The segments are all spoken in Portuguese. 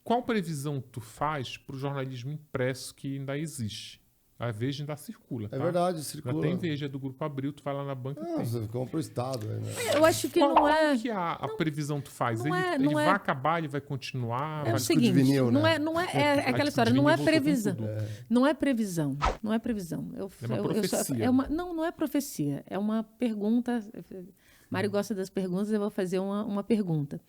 qual previsão tu faz para o jornalismo impresso que ainda existe? A Veja ainda circula, tá? É verdade, circula. Ainda tem Veja do Grupo Abril, tu vai lá na banca e tem. Você compra o Estado. Né? Eu acho que não é... Qual que é a previsão que tu faz? não é- Ele não vai é- acabar, ele vai continuar? É o vai... disco de seguinte, vinil, não né? é aquela disco história, de não vinil é voltou com previsão. tudo. Não é previsão. Não é previsão. É uma profecia. Não é profecia. É uma pergunta. Mário gosta das perguntas, eu vou fazer uma pergunta.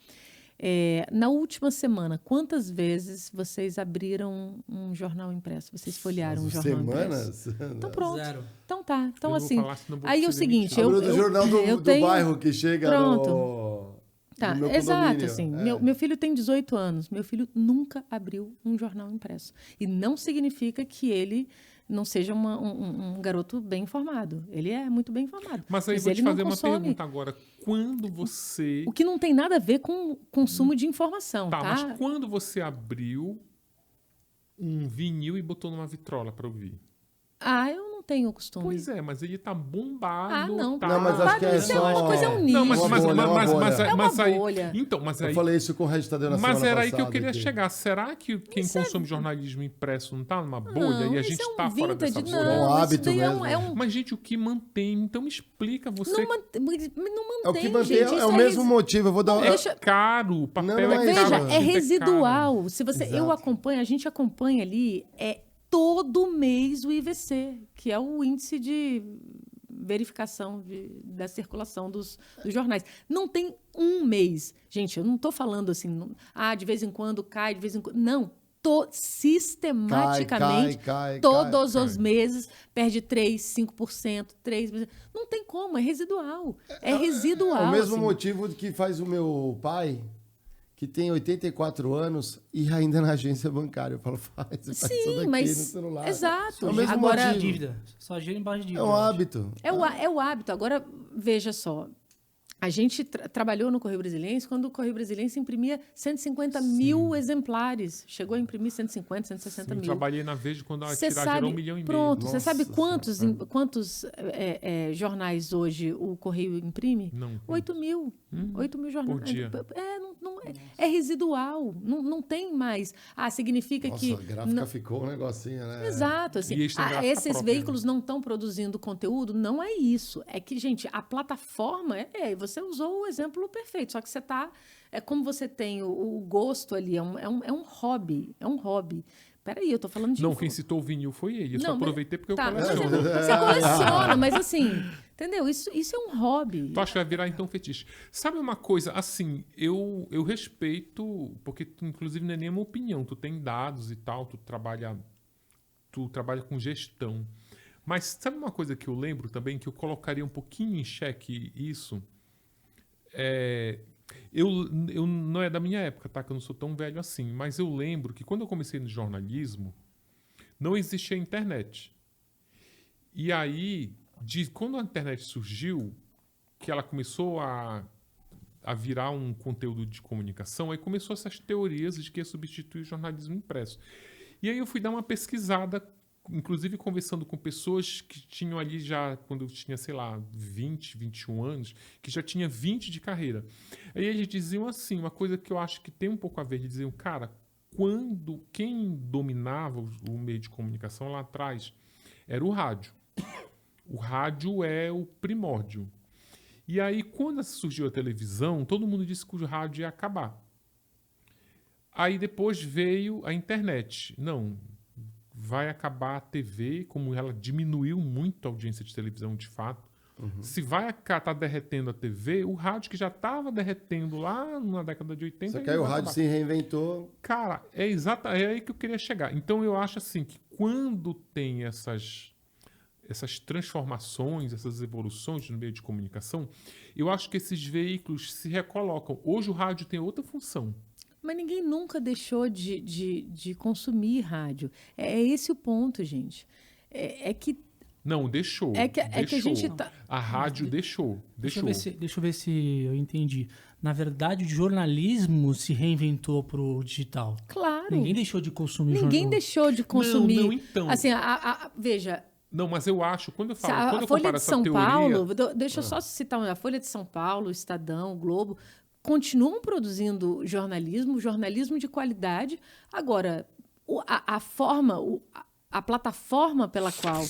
Na última semana, quantas vezes vocês abriram um jornal impresso? Vocês folhearam um jornal impresso? Semanas? Então pronto. 0. Então tá. Então Eu não assim. vou falar, senão vou Aí é o ser seguinte, demitido. Abriu do jornal do tenho- bairro que chega Pronto. Tá, no meu exato, condomínio. assim. Meu filho tem 18 anos. Meu filho nunca abriu um jornal impresso. E não significa que ele não seja um garoto bem informado. Ele é muito bem informado. Mas aí vou ele te não fazer uma consome. pergunta agora. Quando você... O que não tem nada a ver com consumo de informação, Tá, tá? mas quando você abriu um vinil e botou numa vitrola para ouvir? Eu não tenho o costume. Pois é, mas ele tá bombado. Não. Tá... Não, mas acho que é Isso só- uma coisa, é um nicho. Não, mas, Uma mas, bolha, mas, uma mas, bolha. mas, É uma mas aí... bolha. Então, mas Eu aí... falei isso com o Regis Tadeu na Mas semana era aí que eu passada queria aqui. chegar. Será que quem consome jornalismo impresso não tá numa bolha e a gente isso tá fora vintage, dessa bolha? É um Não, isso hábito daí mesmo. é um... Mas, gente, o que mantém? Então me explica você. Não mantém, É o que mantém, gente. é Isso o mesmo resi- motivo. Eu vou dar É caro, o papel Não, não é é caro. isso. Veja, Cara, é tinta residual. Se você, Exato. a gente acompanha ali todo mês o IVC, que é o índice de verificação da circulação dos jornais. Não tem um mês. Gente, eu não estou falando assim, de vez em quando cai, de vez em quando... Não, sistematicamente, cai, todos cai. os meses, perde 3%, 5%, 3%. Não tem como, é residual. É residual. É o mesmo assim. motivo que faz o meu pai, que tem 84 anos e ainda na agência bancária. Eu falo, faz isso Sim, daqui mas... no celular. Exato. É o mesmo Agora, motivo. Dívida. Só gira embaixo de É dívida. um hábito. É o hábito. Agora, veja só. A gente trabalhou no Correio Brasiliense quando o Correio Brasiliense imprimia 150 mil exemplares. Chegou a imprimir 150, 160 Eu mil. trabalhei na Veja quando a Você tiragem sabe, era 1,5 milhão. pronto, você Nossa sabe quantos jornais hoje o Correio imprime? Não. 8 mil. 8 mil jornais. Por dia. É residual. Não tem mais. Significa Nossa, que... a gráfica ficou um negocinho, né? Exato. Assim, E eles têm gráfica esses própria, veículos não estão produzindo conteúdo, não é isso. É que, gente, a plataforma, você usou o exemplo perfeito, só que você está... como você tem o gosto ali, é um hobby. É um hobby. Peraí, eu tô falando de... Não, quem citou o vinil foi ele. Eu só Não, mas- aproveitei porque Tá, eu mas coleciono. você coleciona, mas assim, entendeu? Isso é um hobby. Tu acha que vai virar então fetiche? Sabe uma coisa, assim, eu respeito, porque tu, inclusive não é nem uma opinião, tu tem dados e tal, tu trabalha com gestão. Mas sabe uma coisa que eu lembro também, que eu colocaria um pouquinho em xeque isso? Eu não é da minha época, tá? Que eu não sou tão velho assim, mas eu lembro que quando eu comecei no jornalismo, não existia internet. E aí, quando a internet surgiu, que ela começou a virar um conteúdo de comunicação, aí começou essas teorias de que ia substituir o jornalismo impresso. E aí eu fui dar uma pesquisada, inclusive conversando com pessoas que tinham ali já, quando eu tinha, sei lá, 20, 21 anos, que já tinha 20 de carreira. Aí eles diziam assim, uma coisa que eu acho que tem um pouco a ver, eles diziam, cara, quem dominava o meio de comunicação lá atrás era o rádio. O rádio é o primórdio. E aí, quando surgiu a televisão, todo mundo disse que o rádio ia acabar. Aí depois veio a internet. Não, vai acabar a TV, como ela diminuiu muito a audiência de televisão, de fato. Se vai estar derretendo a TV, o rádio que já estava derretendo lá na década de 80... Só que aí o rádio se reinventou. Cara, é aí que eu queria chegar. Então eu acho assim que quando tem essas transformações, essas evoluções no meio de comunicação, eu acho que esses veículos se recolocam. Hoje o rádio tem outra função. Mas ninguém nunca deixou de consumir rádio. É esse o ponto, gente. É que... Não, deixou. É que a gente tá... A rádio deixou. Deixa eu ver se eu entendi. Na verdade, o jornalismo se reinventou pro digital. Claro. Ninguém deixou de consumir Ninguém jornal. deixou de consumir. Não, então. Assim, veja... Não, mas eu acho, quando eu falo, A quando eu Folha comparo de essa São teoria... Paulo, deixa eu só citar a Folha de São Paulo, o Estadão, o Globo, continuam produzindo jornalismo de qualidade. Agora, a plataforma pela qual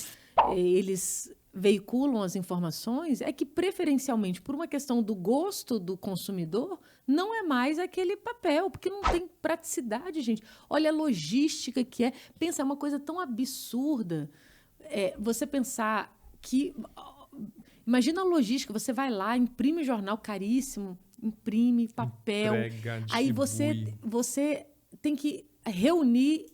eles veiculam as informações é que, preferencialmente, por uma questão do gosto do consumidor, não é mais aquele papel, porque não tem praticidade, gente. Olha a logística que é. Pensa, é uma coisa tão absurda. Você pensar que... Imagina a logística, você vai lá, imprime jornal caríssimo, imprime papel. Entrega, Aí distribui. você tem que reunir,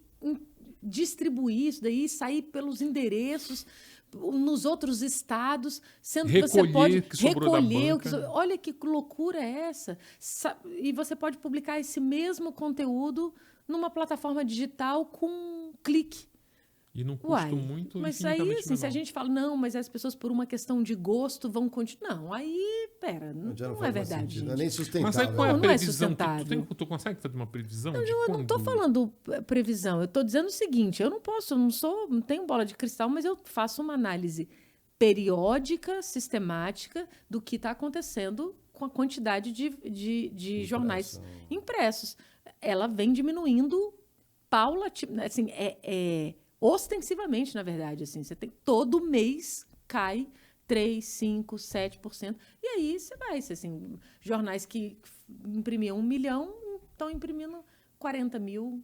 distribuir isso daí, sair pelos endereços nos outros estados, sendo que você pode Recolher o que sobrou da recolher banca. olha que loucura é essa. E você pode publicar esse mesmo conteúdo numa plataforma digital com um clique. E num custo Uai, muito mas aí, infinitamente assim, se a menor. gente fala, não, mas as pessoas, por uma questão de gosto, vão continuar. Não, aí, pera, não Já é faz mais verdade, sentido, não é gente. nem sustentável. Mas aí qual é a Não é previsão? sustentável. Tu consegue fazer uma previsão de Eu não estou quando? falando previsão, eu estou dizendo o seguinte, eu não tenho bola de cristal, mas eu faço uma análise periódica, sistemática, do que está acontecendo com a quantidade de jornais impressos. Ela vem diminuindo paulatinamente, assim, ostensivamente, na verdade. Assim, você tem todo mês cai 3, 5, 7%. E aí você vai, assim, jornais que imprimiam 1 milhão estão imprimindo 40 mil,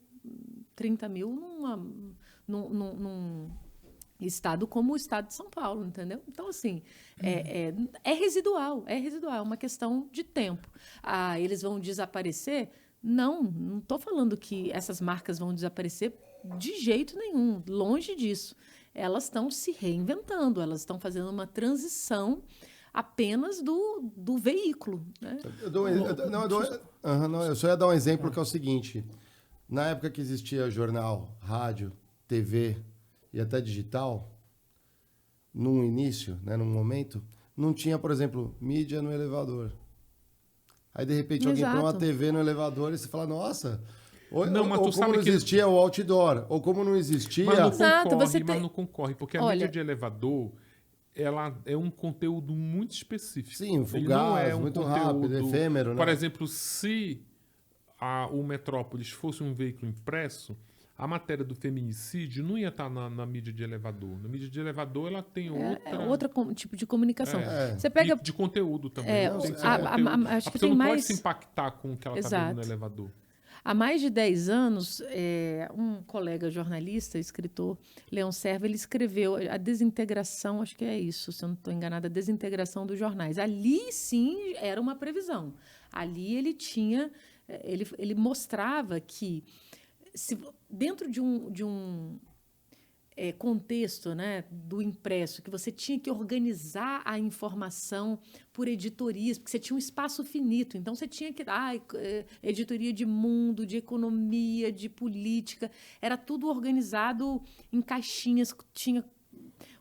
30 mil num estado como o estado de São Paulo, entendeu? Então, assim, é residual, é uma questão de tempo. Eles vão desaparecer? Não estou falando que essas marcas vão desaparecer de jeito nenhum, longe disso. Elas estão se reinventando, elas estão fazendo uma transição apenas do veículo. Né? Eu só ia dar um exemplo que é o seguinte. Na época que existia jornal, rádio, TV e até digital, num início, né, num momento, não tinha, por exemplo, mídia no elevador. Aí, de repente, alguém põe uma TV no elevador e você fala, nossa... Ou como não existia o outdoor, ou como não existia... Mas não concorre, porque a mídia de elevador, ela é um conteúdo muito específico. Sim, fugaz, muito rápido, efêmero, né? Por exemplo, se o Metrópolis fosse um veículo impresso, a matéria do feminicídio não ia estar na mídia de elevador. Na mídia de elevador, ela tem outro tipo de comunicação. Você pega... E de conteúdo também. Acho que você tem não mais... pode se impactar com o que ela está vendo no elevador. Há mais de 10 anos, um colega jornalista, escritor, Leão Serva, ele escreveu a desintegração, acho que é isso, se eu não estou enganada, a desintegração dos jornais. Ali, sim, era uma previsão. Ali ele tinha... Ele mostrava que, dentro de um contexto, né, do impresso, que você tinha que organizar a informação por editorias, porque você tinha um espaço finito. Então, você tinha que... editoria de mundo, de economia, de política. Era tudo organizado em caixinhas, tinha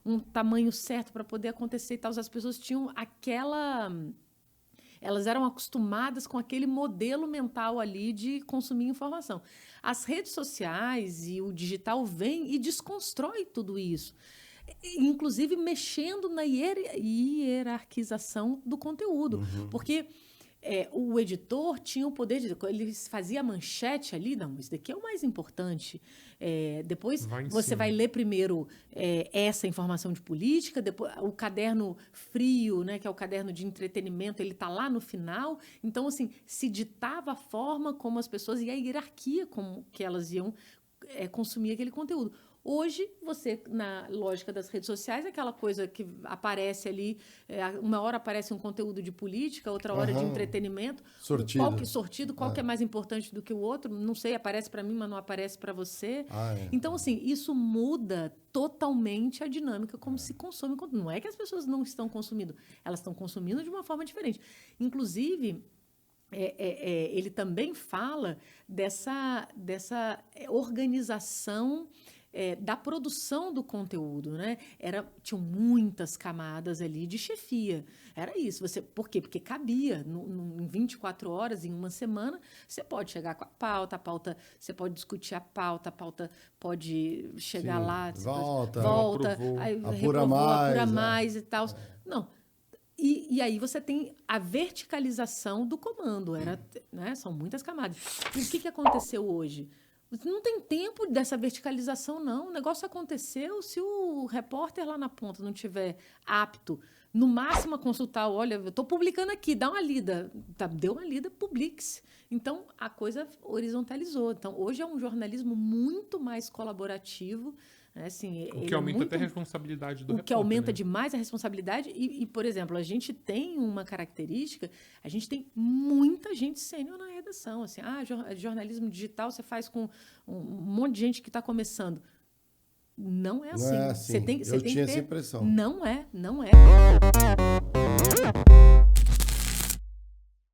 um tamanho certo para poder acontecer e tal. As pessoas tinham elas eram acostumadas com aquele modelo mental ali de consumir informação. As redes sociais e o digital vêm e desconstrói tudo isso, inclusive mexendo na hierarquização do conteúdo. Porque o editor tinha o poder de... Ele fazia a manchete ali, não, isso daqui é o mais importante. Depois você vai ler primeiro essa informação de política, depois o caderno frio, né, que é o caderno de entretenimento, ele está lá no final. Então, assim, se ditava a forma como as pessoas e a hierarquia como que elas iam consumir aquele conteúdo. Hoje, você, na lógica das redes sociais, aquela coisa que aparece ali, uma hora aparece um conteúdo de política, outra hora de entretenimento. Sortido. Qual que é mais importante do que o outro? Não sei, aparece para mim, mas não aparece para você. Então, assim, isso muda totalmente a dinâmica como se consome. Não é que as pessoas não estão consumindo, elas estão consumindo de uma forma diferente. Inclusive... ele também fala dessa organização da produção do conteúdo, né? Tinham muitas camadas ali de chefia. Era isso. Por quê? Porque cabia. Em 24 horas, em uma semana, você pode chegar com a pauta, você pode discutir a pauta pode chegar volta, apura mais e tal. Não. E aí você tem a verticalização do comando. Né? São muitas camadas. E o que aconteceu hoje? Não tem tempo dessa verticalização, não. O negócio aconteceu se o repórter lá na ponta não estiver apto, no máximo, a consultar, olha, eu estou publicando aqui, dá uma lida. Deu uma lida, publique-se. Então, a coisa horizontalizou. Então, hoje é um jornalismo muito mais colaborativo. Né? Assim, O que aumenta até a responsabilidade do repórter. O que aumenta né? demais a responsabilidade. E, por exemplo, a gente tem uma característica, a gente tem muita gente sênior na redação. Assim, jornalismo digital você faz com um monte de gente que está começando. Não é assim. Não é assim. Você tem Eu que tinha ter... essa impressão. Não é.